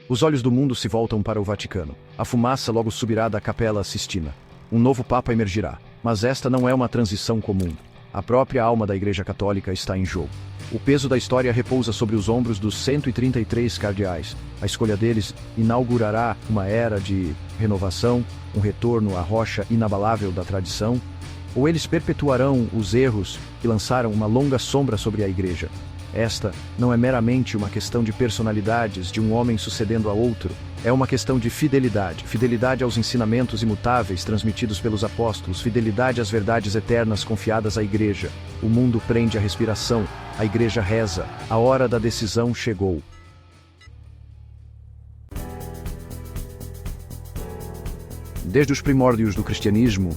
Os olhos do mundo se voltam para o Vaticano. A fumaça logo subirá da Capela Sistina. Um novo Papa emergirá. Mas esta não é uma transição comum. A própria alma da Igreja Católica está em jogo. O peso da história repousa sobre os ombros dos 133 cardeais. A escolha deles inaugurará uma era de renovação, um retorno à rocha inabalável da tradição, ou eles perpetuarão os erros que lançaram uma longa sombra sobre a Igreja. Esta não é meramente uma questão de personalidades de um homem sucedendo a outro, é uma questão de fidelidade, fidelidade aos ensinamentos imutáveis transmitidos pelos apóstolos, fidelidade às verdades eternas confiadas à Igreja. O mundo prende a respiração, a Igreja reza, a hora da decisão chegou. Desde os primórdios do cristianismo,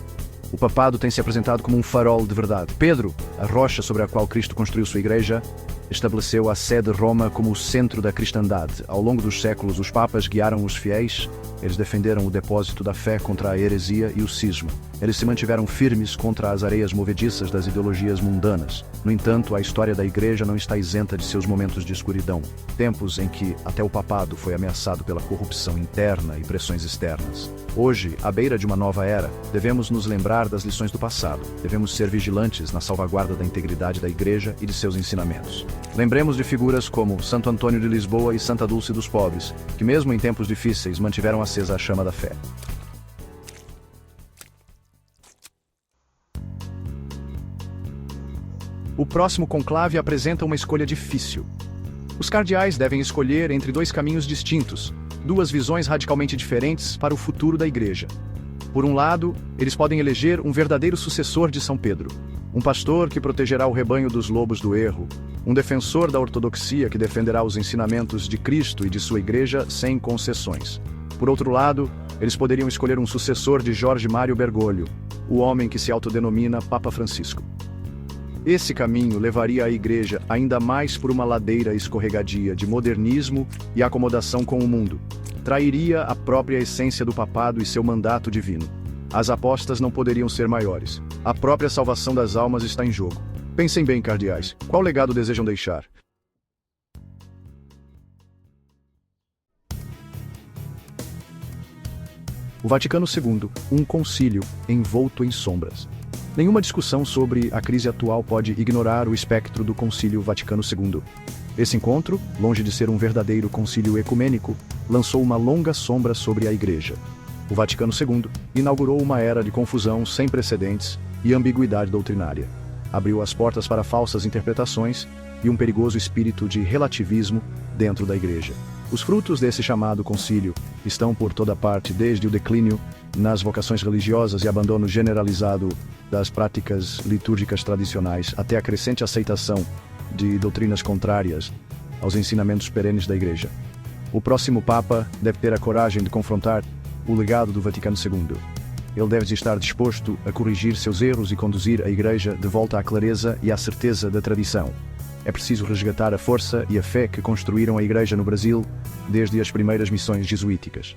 o papado tem se apresentado como um farol de verdade. Pedro, a rocha sobre a qual Cristo construiu sua igreja, estabeleceu a sé de Roma como o centro da cristandade. Ao longo dos séculos, os papas guiaram os fiéis, eles defenderam o depósito da fé contra a heresia e o cisma. Eles se mantiveram firmes contra as areias movediças das ideologias mundanas. No entanto, a história da Igreja não está isenta de seus momentos de escuridão. Tempos em que até o papado foi ameaçado pela corrupção interna e pressões externas. Hoje, à beira de uma nova era, devemos nos lembrar das lições do passado. Devemos ser vigilantes na salvaguarda da integridade da Igreja e de seus ensinamentos. Lembremos de figuras como Santo Antônio de Lisboa e Santa Dulce dos Pobres, que mesmo em tempos difíceis mantiveram acesa a chama da fé. O próximo conclave apresenta uma escolha difícil. Os cardeais devem escolher entre dois caminhos distintos, duas visões radicalmente diferentes para o futuro da Igreja. Por um lado, eles podem eleger um verdadeiro sucessor de São Pedro, um pastor que protegerá o rebanho dos lobos do erro, um defensor da ortodoxia que defenderá os ensinamentos de Cristo e de sua Igreja sem concessões. Por outro lado, eles poderiam escolher um sucessor de Jorge Mário Bergoglio, o homem que se autodenomina Papa Francisco. Esse caminho levaria a Igreja ainda mais por uma ladeira escorregadia de modernismo e acomodação com o mundo. Trairia a própria essência do papado e seu mandato divino. As apostas não poderiam ser maiores. A própria salvação das almas está em jogo. Pensem bem, cardeais, qual legado desejam deixar? O Vaticano II, um concílio envolto em sombras. Nenhuma discussão sobre a crise atual pode ignorar o espectro do Concílio Vaticano II. Esse encontro, longe de ser um verdadeiro concílio ecumênico, lançou uma longa sombra sobre a Igreja. O Vaticano II inaugurou uma era de confusão sem precedentes e ambiguidade doutrinária. Abriu as portas para falsas interpretações e um perigoso espírito de relativismo dentro da Igreja. Os frutos desse chamado concílio estão por toda parte, desde o declínio nas vocações religiosas e abandono generalizado das práticas litúrgicas tradicionais, até a crescente aceitação de doutrinas contrárias aos ensinamentos perenes da Igreja. O próximo Papa deve ter a coragem de confrontar o legado do Vaticano II. Ele deve estar disposto a corrigir seus erros e conduzir a Igreja de volta à clareza e à certeza da tradição. É preciso resgatar a força e a fé que construíram a Igreja no Brasil desde as primeiras missões jesuíticas.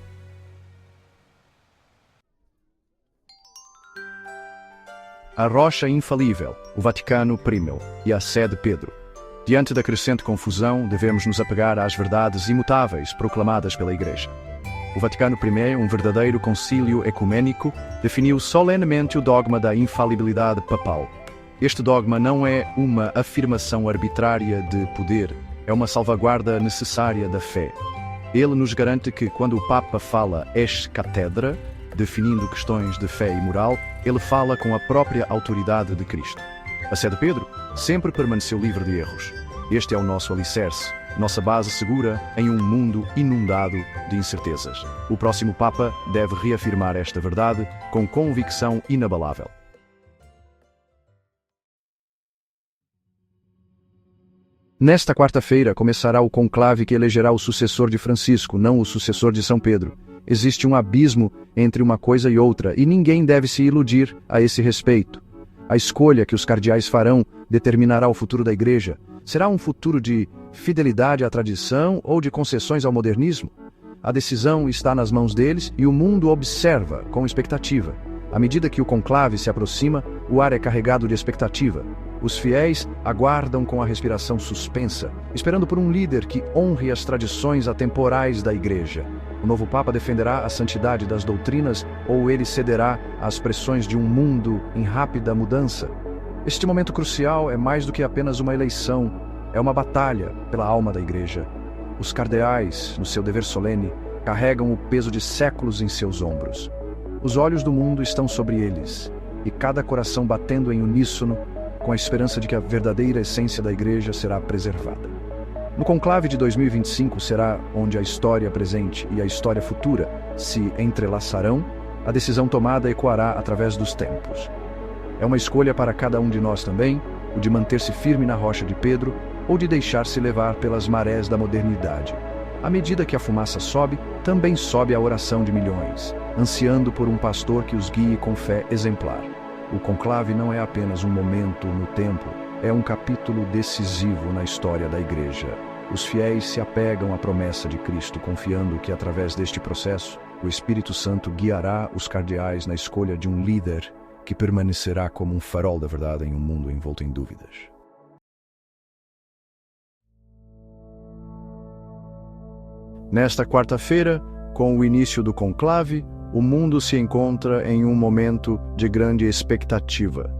A rocha infalível, o Vaticano I e a sé de Pedro. Diante da crescente confusão, devemos nos apegar às verdades imutáveis proclamadas pela Igreja. O Vaticano I, um verdadeiro concílio ecumênico, definiu solenemente o dogma da infalibilidade papal. Este dogma não é uma afirmação arbitrária de poder, é uma salvaguarda necessária da fé. Ele nos garante que, quando o Papa fala ex cathedra, definindo questões de fé e moral, ele fala com a própria autoridade de Cristo. A sé de Pedro sempre permaneceu livre de erros. Este é o nosso alicerce, nossa base segura em um mundo inundado de incertezas. O próximo Papa deve reafirmar esta verdade com convicção inabalável. Nesta quarta-feira começará o conclave que elegerá o sucessor de Francisco, não o sucessor de São Pedro. Existe um abismo entre uma coisa e outra, e ninguém deve se iludir a esse respeito. A escolha que os cardeais farão determinará o futuro da Igreja. Será um futuro de fidelidade à tradição ou de concessões ao modernismo? A decisão está nas mãos deles e o mundo observa com expectativa. À medida que o conclave se aproxima, o ar é carregado de expectativa. Os fiéis aguardam com a respiração suspensa, esperando por um líder que honre as tradições atemporais da Igreja. O novo Papa defenderá a santidade das doutrinas ou ele cederá às pressões de um mundo em rápida mudança? Este momento crucial é mais do que apenas uma eleição, é uma batalha pela alma da Igreja. Os cardeais, no seu dever solene, carregam o peso de séculos em seus ombros. Os olhos do mundo estão sobre eles, e cada coração batendo em uníssono, com a esperança de que a verdadeira essência da Igreja será preservada. No conclave de 2025 será onde a história presente e a história futura se entrelaçarão, a decisão tomada ecoará através dos tempos. É uma escolha para cada um de nós também, o de manter-se firme na rocha de Pedro ou de deixar-se levar pelas marés da modernidade. À medida que a fumaça sobe, também sobe a oração de milhões, ansiando por um pastor que os guie com fé exemplar. O conclave não é apenas um momento no tempo, é um capítulo decisivo na história da Igreja. Os fiéis se apegam à promessa de Cristo, confiando que, através deste processo, o Espírito Santo guiará os cardeais na escolha de um líder que permanecerá como um farol da verdade em um mundo envolto em dúvidas. Nesta quarta-feira, com o início do conclave, o mundo se encontra em um momento de grande expectativa.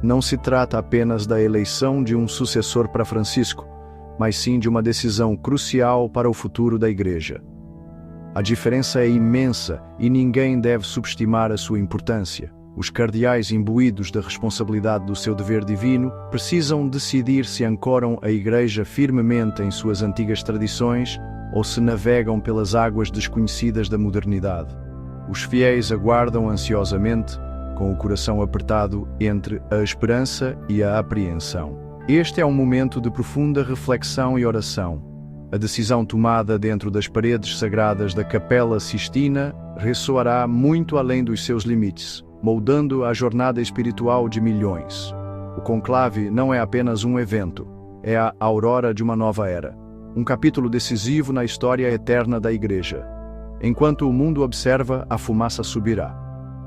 Não se trata apenas da eleição de um sucessor para Francisco, mas sim de uma decisão crucial para o futuro da Igreja. A diferença é imensa e ninguém deve subestimar a sua importância. Os cardeais imbuídos da responsabilidade do seu dever divino precisam decidir se ancoram a Igreja firmemente em suas antigas tradições ou se navegam pelas águas desconhecidas da modernidade. Os fiéis aguardam ansiosamente, com o coração apertado entre a esperança e a apreensão. Este é um momento de profunda reflexão e oração. A decisão tomada dentro das paredes sagradas da Capela Sistina ressoará muito além dos seus limites, moldando a jornada espiritual de milhões. O conclave não é apenas um evento, é a aurora de uma nova era, um capítulo decisivo na história eterna da Igreja. Enquanto o mundo observa, a fumaça subirá,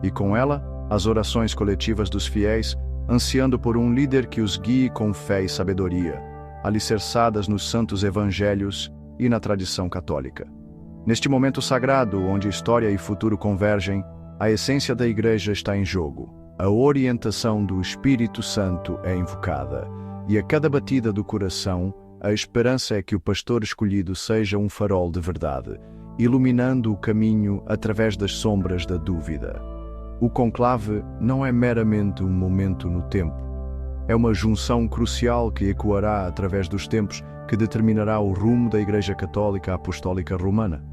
e com ela, as orações coletivas dos fiéis, ansiando por um líder que os guie com fé e sabedoria, alicerçadas nos santos evangelhos e na tradição católica. Neste momento sagrado, onde história e futuro convergem, a essência da Igreja está em jogo. A orientação do Espírito Santo é invocada, e a cada batida do coração, a esperança é que o pastor escolhido seja um farol de verdade, iluminando o caminho através das sombras da dúvida. O conclave não é meramente um momento no tempo. É uma junção crucial que ecoará através dos tempos que determinará o rumo da Igreja Católica Apostólica Romana.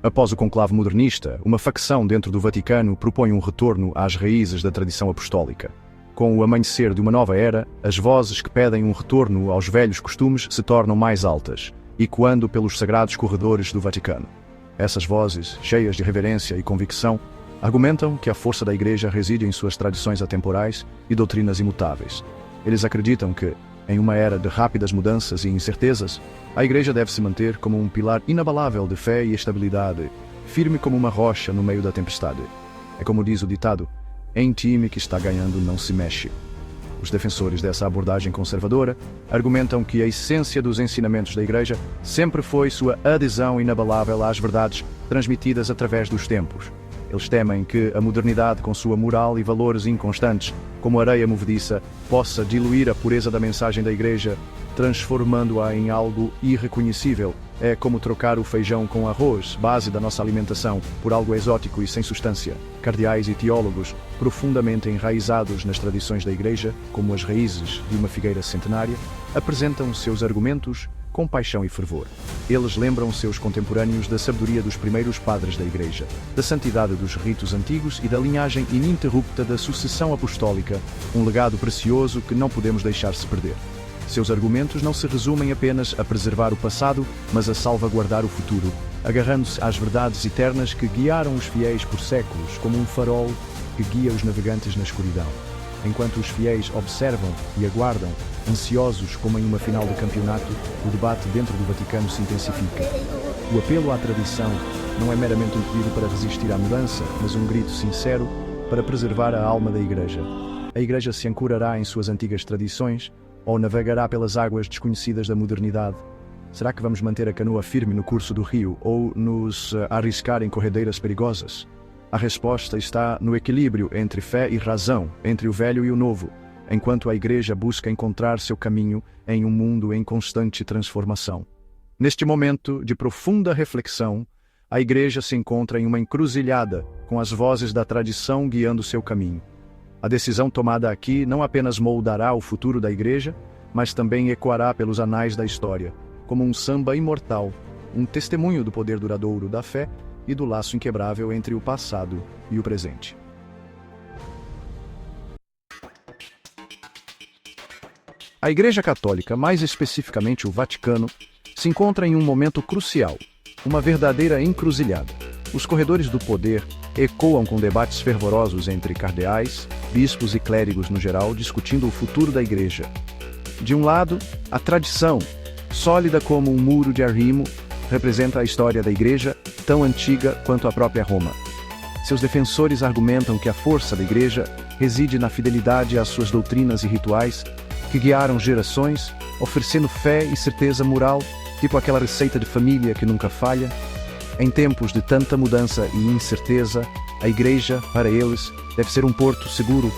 Após o conclave modernista, uma facção dentro do Vaticano propõe um retorno às raízes da tradição apostólica. Com o amanhecer de uma nova era, as vozes que pedem um retorno aos velhos costumes se tornam mais altas, ecoando pelos sagrados corredores do Vaticano. Essas vozes, cheias de reverência e convicção, argumentam que a força da Igreja reside em suas tradições atemporais e doutrinas imutáveis. Eles acreditam que, em uma era de rápidas mudanças e incertezas, a Igreja deve se manter como um pilar inabalável de fé e estabilidade, firme como uma rocha no meio da tempestade. É como diz o ditado: em time que está ganhando não se mexe. Os defensores dessa abordagem conservadora argumentam que a essência dos ensinamentos da Igreja sempre foi sua adesão inabalável às verdades transmitidas através dos tempos. Eles temem que a modernidade, com sua moral e valores inconstantes, como areia movediça, possa diluir a pureza da mensagem da Igreja, transformando-a em algo irreconhecível. É como trocar o feijão com arroz, base da nossa alimentação, por algo exótico e sem substância. Cardeais e teólogos, profundamente enraizados nas tradições da Igreja, como as raízes de uma figueira centenária, apresentam seus argumentos com paixão e fervor. Eles lembram seus contemporâneos da sabedoria dos primeiros padres da Igreja, da santidade dos ritos antigos e da linhagem ininterrupta da sucessão apostólica, um legado precioso que não podemos deixar se perder. Seus argumentos não se resumem apenas a preservar o passado, mas a salvaguardar o futuro, agarrando-se às verdades eternas que guiaram os fiéis por séculos, como um farol que guia os navegantes na escuridão. Enquanto os fiéis observam e aguardam, ansiosos como em uma final de campeonato, o debate dentro do Vaticano se intensifica. O apelo à tradição não é meramente um pedido para resistir à mudança, mas um grito sincero para preservar a alma da Igreja. A Igreja se ancorará em suas antigas tradições ou navegará pelas águas desconhecidas da modernidade? Será que vamos manter a canoa firme no curso do rio ou nos arriscar em corredeiras perigosas? A resposta está no equilíbrio entre fé e razão, entre o velho e o novo, enquanto a Igreja busca encontrar seu caminho em um mundo em constante transformação. Neste momento de profunda reflexão, a Igreja se encontra em uma encruzilhada, com as vozes da tradição guiando seu caminho. A decisão tomada aqui não apenas moldará o futuro da Igreja, mas também ecoará pelos anais da história, como um samba imortal, um testemunho do poder duradouro da fé e do laço inquebrável entre o passado e o presente. A Igreja Católica, mais especificamente o Vaticano, se encontra em um momento crucial, uma verdadeira encruzilhada. Os corredores do poder ecoam com debates fervorosos entre cardeais, bispos e clérigos no geral, discutindo o futuro da Igreja. De um lado, a tradição, sólida como um muro de arrimo, representa a história da Igreja, tão antiga quanto a própria Roma. Seus defensores argumentam que a força da Igreja reside na fidelidade às suas doutrinas e rituais, que guiaram gerações, oferecendo fé e certeza moral, tipo aquela receita de família que nunca falha. Em tempos de tanta mudança e incerteza, a Igreja, para eles, deve ser um porto seguro,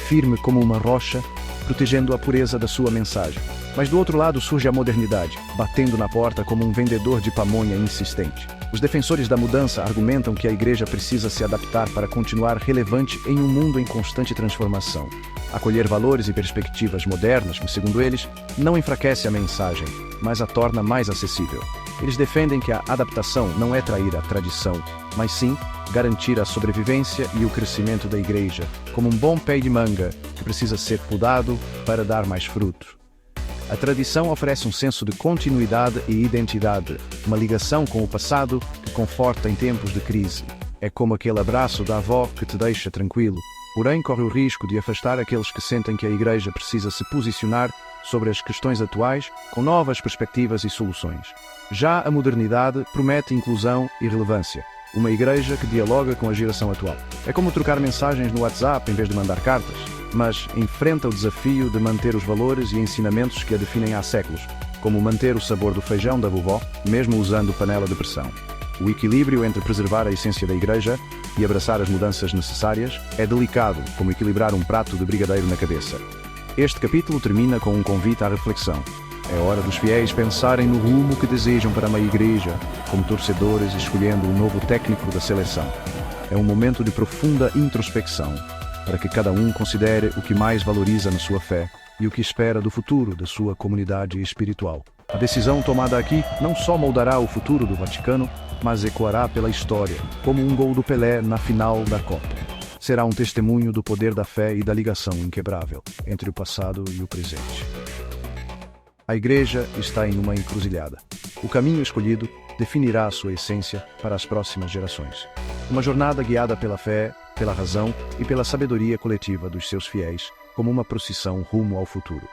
firme como uma rocha, protegendo a pureza da sua mensagem. Mas do outro lado surge a modernidade, batendo na porta como um vendedor de pamonha insistente. Os defensores da mudança argumentam que a Igreja precisa se adaptar para continuar relevante em um mundo em constante transformação. Acolher valores e perspectivas modernas, segundo eles, não enfraquece a mensagem, mas a torna mais acessível. Eles defendem que a adaptação não é trair a tradição, mas sim garantir a sobrevivência e o crescimento da Igreja, como um bom pé de manga que precisa ser podado para dar mais fruto. A tradição oferece um senso de continuidade e identidade, uma ligação com o passado que conforta em tempos de crise. É como aquele abraço da avó que te deixa tranquilo, porém corre o risco de afastar aqueles que sentem que a Igreja precisa se posicionar sobre as questões atuais com novas perspectivas e soluções. Já a modernidade promete inclusão e relevância, uma Igreja que dialoga com a geração atual. É como trocar mensagens no WhatsApp em vez de mandar cartas, mas enfrenta o desafio de manter os valores e ensinamentos que a definem há séculos, como manter o sabor do feijão da vovó, mesmo usando panela de pressão. O equilíbrio entre preservar a essência da Igreja e abraçar as mudanças necessárias é delicado, como equilibrar um prato de brigadeiro na cabeça. Este capítulo termina com um convite à reflexão. É hora dos fiéis pensarem no rumo que desejam para uma Igreja, como torcedores escolhendo o novo técnico da seleção. É um momento de profunda introspecção, para que cada um considere o que mais valoriza na sua fé e o que espera do futuro da sua comunidade espiritual. A decisão tomada aqui não só moldará o futuro do Vaticano, mas ecoará pela história, como um gol do Pelé na final da Copa. Será um testemunho do poder da fé e da ligação inquebrável entre o passado e o presente. A Igreja está em uma encruzilhada. O caminho escolhido definirá a sua essência para as próximas gerações. Uma jornada guiada pela fé, pela razão e pela sabedoria coletiva dos seus fiéis, como uma procissão rumo ao futuro.